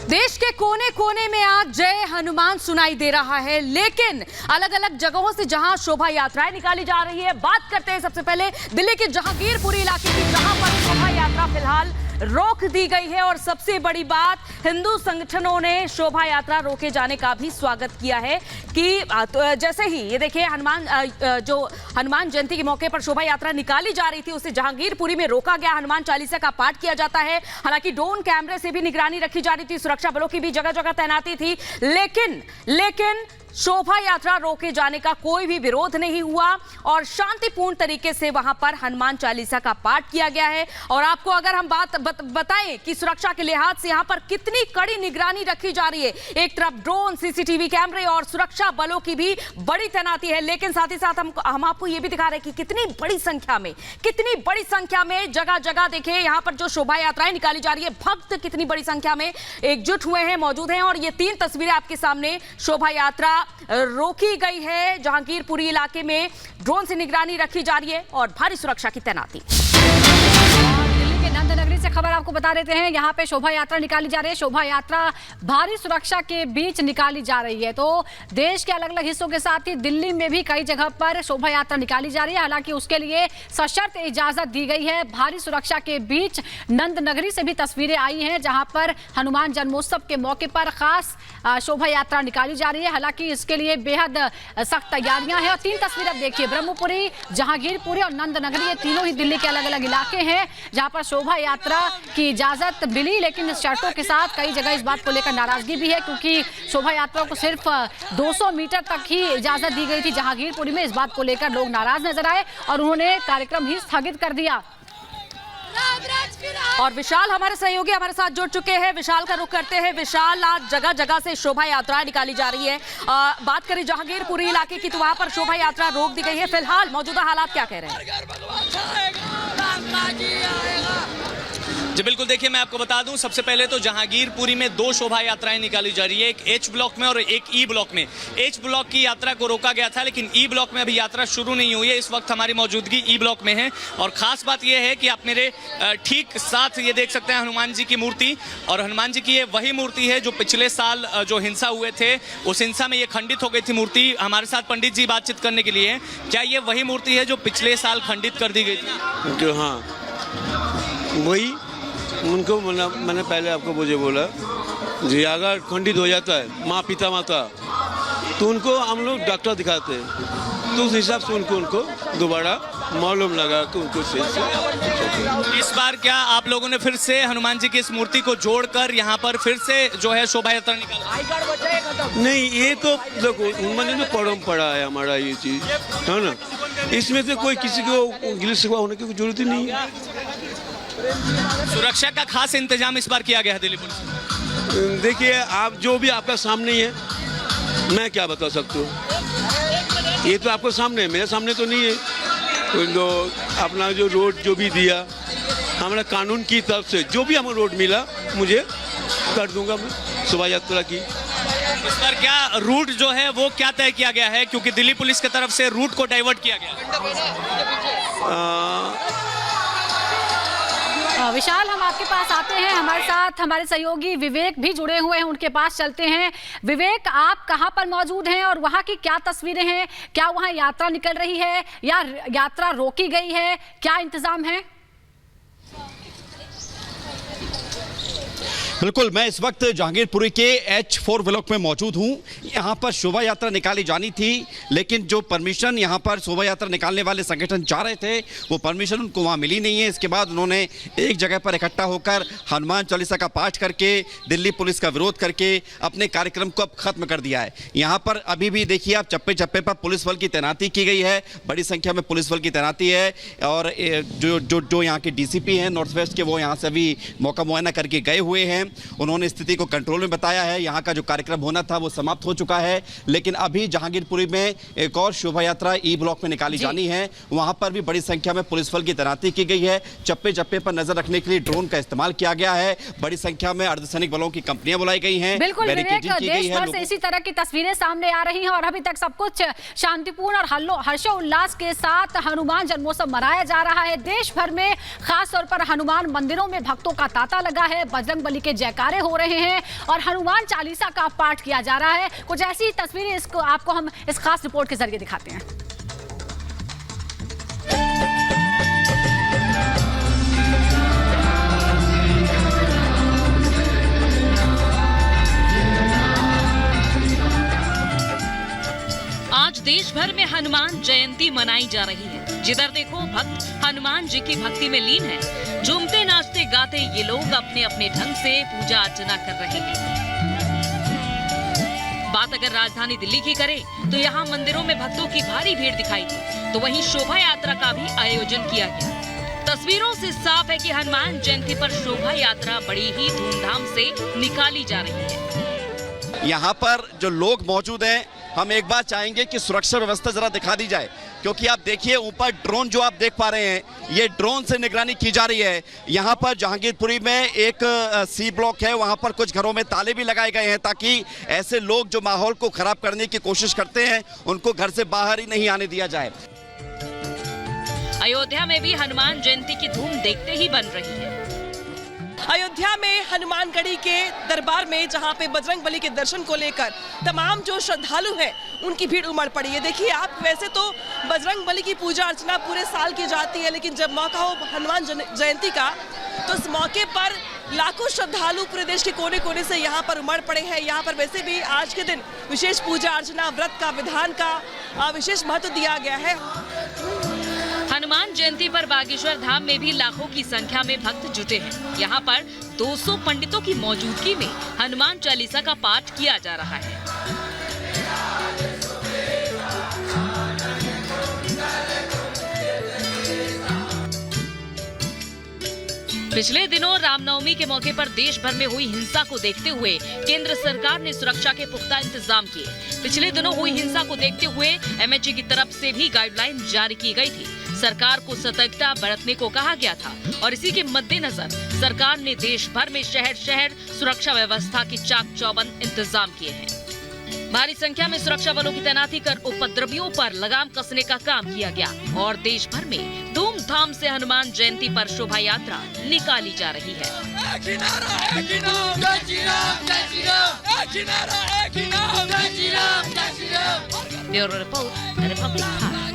देश के कोने कोने में आज जय हनुमान सुनाई दे रहा है, लेकिन अलग अलग जगहों से जहां शोभा यात्राएं निकाली जा रही है। बात करते हैं सबसे पहले दिल्ली के जहांगीरपुरी इलाके की, जहां पर शोभा यात्रा फिलहाल रोक दी गई है। और सबसे बड़ी बात, हिंदू संगठनों ने शोभा यात्रा रोके जाने का भी स्वागत किया है कि तो जैसे ही ये देखिए हनुमान जयंती के मौके पर शोभा यात्रा निकाली जा रही थी, उसे जहांगीरपुरी में रोका गया। हनुमान चालीसा का पाठ किया जाता है। हालांकि ड्रोन कैमरे से भी निगरानी रखी जा रही थी, सुरक्षा बलों की भी जगह जगह तैनाती थी, लेकिन शोभा यात्रा रोके जाने का कोई भी विरोध नहीं हुआ और शांतिपूर्ण तरीके से वहां पर हनुमान चालीसा का पाठ किया गया है। और आपको अगर हम बताएं कि सुरक्षा के लिहाज से यहां पर कितनी कड़ी निगरानी रखी जा रही है, एक तरफ ड्रोन, सीसीटीवी कैमरे और सुरक्षा बलों की भी बड़ी तैनाती है, लेकिन साथ ही साथ हम आपको यह भी दिखा रहे हैं कि कितनी बड़ी संख्या में जगह जगह देखिए यहां पर जो शोभा यात्राएं निकाली जा रही है, भक्त कितनी बड़ी संख्या में एकजुट हुए हैं, मौजूद हैं। और ये 3 तस्वीरें आपके सामने, शोभा यात्रा रोकी गई है, जहांगीरपुरी इलाके में ड्रोन से निगरानी रखी जा रही है और भारी सुरक्षा की तैनाती। दिल्ली के नंद नगरी से खबर आपको बता देते हैं, यहाँ पे शोभा यात्रा निकाली जा रही है। शोभा यात्रा भारी सुरक्षा के बीच निकाली जा रही है। तो देश के अलग अलग हिस्सों के साथ ही दिल्ली में भी कई जगह पर शोभा यात्रा निकाली जा रही है। हालांकि उसके लिए सशर्त इजाजत दी गई है। भारी सुरक्षा के बीच नंद नगरी से भी तस्वीरें आई हैं, जहां पर हनुमान जन्मोत्सव के मौके पर खास शोभा यात्रा निकाली जा रही है। हालांकि इसके लिए बेहद सख्त तैयारियां हैं। और 3 तस्वीरें आप देखिए, ब्रह्मपुरी, जहांगीरपुरी और नंद नगरी, ये तीनों ही दिल्ली के अलग अलग इलाके हैं जहां पर शोभा यात्रा की इजाजत मिली, लेकिन शर्तों के साथ। कई जगह इस बात को लेकर नाराजगी भी है, क्योंकि शोभा यात्रा को सिर्फ 200 मीटर तक ही इजाजत दी गई थी जहांगीरपुरी में। इस बात को लेकर लोग नाराज नजर आए और उन्होंने कार्यक्रम ही स्थगित कर दिया। और विशाल हमारे सहयोगी हमारे साथ जुड़ चुके हैं, विशाल का रुख करते हैं। विशाल, आज जगह जगह से शोभा यात्राएं निकाली जा रही है। बात करें जहांगीरपुरी इलाके की, तो वहां पर शोभा यात्रा रोक दी गई है। फिलहाल मौजूदा हालात क्या कह रहे हैं? जी बिल्कुल, देखिए मैं आपको बता दूं, सबसे पहले तो जहांगीरपुरी में 2 शोभा यात्राएं निकाली जा रही है, एक एच ब्लॉक में और एक ई ब्लॉक में। एच ब्लॉक की यात्रा को रोका गया था, लेकिन ई ब्लॉक में अभी यात्रा शुरू नहीं हुई है। इस वक्त हमारी मौजूदगी ई ब्लॉक में है। और खास बात यह है कि आप मेरे ठीक साथ ये देख सकते हैं हनुमान जी की मूर्ति। और हनुमान जी की ये वही मूर्ति है जो पिछले साल जो हिंसा हुए थे, उस हिंसा में ये खंडित हो गई थी मूर्ति। हमारे साथ पंडित जी बातचीत करने के लिए, क्या ये वही मूर्ति है जो पिछले साल खंडित कर दी गई थी? हाँ, वही उनको मैंने पहले आपको मुझे बोला जी, अगर खंडित हो जाता है माँ पिता माता, तो उनको हम लोग डॉक्टर दिखाते हैं, तो उस हिसाब से उनको दोबारा मालूम लगा कि उनको इस बार क्या आप लोगों ने फिर से हनुमान जी की इस मूर्ति को जोड़कर यहाँ पर फिर से जो है शोभा यात्रा निकाला? नहीं, ये तो देखो मैंने तो परंपरा है हमारा, ये चीज है ना, इसमें से कोई किसी को गिले शिकवा होने की जरूरत ही नहीं है। सुरक्षा का खास इंतजाम इस बार किया गया है दिल्ली पुलिस। देखिए, आप जो भी आपका सामने ही है, मैं क्या बता सकता हूँ, ये तो आपको सामने है, मेरे सामने तो नहीं है। तो अपना जो रोड जो भी दिया हमारा कानून की तरफ से, जो भी हमें रोड मिला मुझे कर दूंगा मैं शोभा यात्रा की। इस बार क्या रूट जो है वो क्या तय किया गया है, क्योंकि दिल्ली पुलिस की तरफ से रूट को डाइवर्ट किया गया? विशाल, हम आपके पास आते हैं, हमारे साथ हमारे सहयोगी विवेक भी जुड़े हुए हैं, उनके पास चलते हैं। विवेक, आप कहां पर मौजूद हैं और वहां की क्या तस्वीरें हैं? क्या वहां यात्रा निकल रही है या यात्रा रोकी गई है? क्या इंतजाम है? बिल्कुल, मैं इस वक्त जहांगीरपुरी के H4 ब्लॉक में मौजूद हूं। यहां पर शोभा यात्रा निकाली जानी थी, लेकिन जो परमिशन यहां पर शोभा यात्रा निकालने वाले संगठन चाह रहे थे, वो परमिशन उनको वहां मिली नहीं है। इसके बाद उन्होंने एक जगह पर इकट्ठा होकर हनुमान चालीसा का पाठ करके, दिल्ली पुलिस का विरोध करके अपने कार्यक्रम को अब खत्म कर दिया है। यहाँ पर अभी भी देखिए आप, चप्पे चप्पे पर पुलिस बल की तैनाती की गई है, बड़ी संख्या में पुलिस बल की तैनाती है। और जो यहाँ के DCP हैं नॉर्थ वेस्ट के, वो यहाँ से अभी मौका मुआयना करके गए हुए हैं। उन्होंने स्थिति को कंट्रोल में बताया है। यहाँ का जो कार्यक्रम होना था वो समाप्त हो चुका है, लेकिन अभी जहांगीरपुरी में एक और शोभा यात्रा ई ब्लॉक में निकाली जानी है। वहां पर भी बड़ी संख्या में पुलिस बल की तैनाती की गई है। चप्पे चप्पे पर नजर रखने के लिए ड्रोन का इस्तेमाल किया गया है। बड़ी संख्या में अर्धसैनिक बलों की कंपनियां बुलाई गई हैं। बिल्कुल विवेक, देश भर से इसी तरह की तस्वीरें सामने आ रही हैं और अभी तक सब कुछ शांतिपूर्ण और हर्षोल्लास के साथ हनुमान जन्मोत्सव मनाया जा रहा है। देश भर में खास तौर पर हनुमान मंदिरों में भक्तों का तांता लगा है। बजरंगबली के जयकारे हो रहे हैं और हनुमान चालीसा का पाठ किया जा रहा है। कुछ ऐसी तस्वीरें इसको आपको हम इस खास रिपोर्ट के जरिए दिखाते हैं। आज देश भर में हनुमान जयंती मनाई जा रही है। जिधर देखो भक्त हनुमान जी की भक्ति में लीन है। झूमते नाचते गाते ये लोग अपने अपने ढंग से पूजा अर्चना कर रहे हैं। बात अगर राजधानी दिल्ली की करें तो यहाँ मंदिरों में भक्तों की भारी भीड़ दिखाई दी, तो वहीं शोभा यात्रा का भी आयोजन किया गया। तस्वीरों से साफ है कि हनुमान जयंती पर शोभा यात्रा बड़ी ही धूमधाम से निकाली जा रही है। यहाँ पर जो लोग मौजूद हैं, हम एक बार चाहेंगे कि सुरक्षा व्यवस्था जरा दिखा दी जाए, क्योंकि आप देखिए ऊपर ड्रोन जो आप देख पा रहे हैं, ये ड्रोन से निगरानी की जा रही है। यहाँ पर जहांगीरपुरी में एक सी ब्लॉक है, वहाँ पर कुछ घरों में ताले भी लगाए गए हैं ताकि ऐसे लोग जो माहौल को खराब करने की कोशिश करते हैं उनको घर से बाहर ही नहीं आने दिया जाए। अयोध्या में भी हनुमान जयंती की धूम देखते ही बन रही है। अयोध्या में हनुमानगढ़ी के दरबार में जहां पे बजरंगबली के दर्शन को लेकर तमाम जो श्रद्धालु हैं उनकी भीड़ उमड़ पड़ी है। देखिए आप, वैसे तो बजरंगबली की पूजा अर्चना पूरे साल की जाती है, लेकिन जब मौका हो हनुमान जयंती का तो इस मौके पर लाखों श्रद्धालु पूरे देश के कोने कोने से यहाँ पर उमड़ पड़े हैं। यहाँ पर वैसे भी आज के दिन विशेष पूजा अर्चना, व्रत का विधान का विशेष महत्व दिया गया है। हनुमान जयंती पर बागेश्वर धाम में भी लाखों की संख्या में भक्त जुटे हैं। यहाँ पर 200 पंडितों की मौजूदगी में हनुमान चालीसा का पाठ किया जा रहा है। पिछले दिनों रामनवमी के मौके पर देश भर में हुई हिंसा को देखते हुए केंद्र सरकार ने सुरक्षा के पुख्ता इंतजाम किए। पिछले दिनों हुई हिंसा को देखते हुए MHA की तरफ से भी गाइडलाइन जारी की गई थी। सरकार को सतर्कता बरतने को कहा गया था और इसी के मद्देनजर सरकार ने देश भर में शहर शहर सुरक्षा व्यवस्था के चाक चौबंद इंतजाम किए हैं। भारी संख्या में सुरक्षा बलों की तैनाती कर उपद्रवियों पर लगाम कसने का काम किया गया और देश भर में धूमधाम से हनुमान जयंती पर शोभा यात्रा निकाली जा रही है। Bureau report, Republic.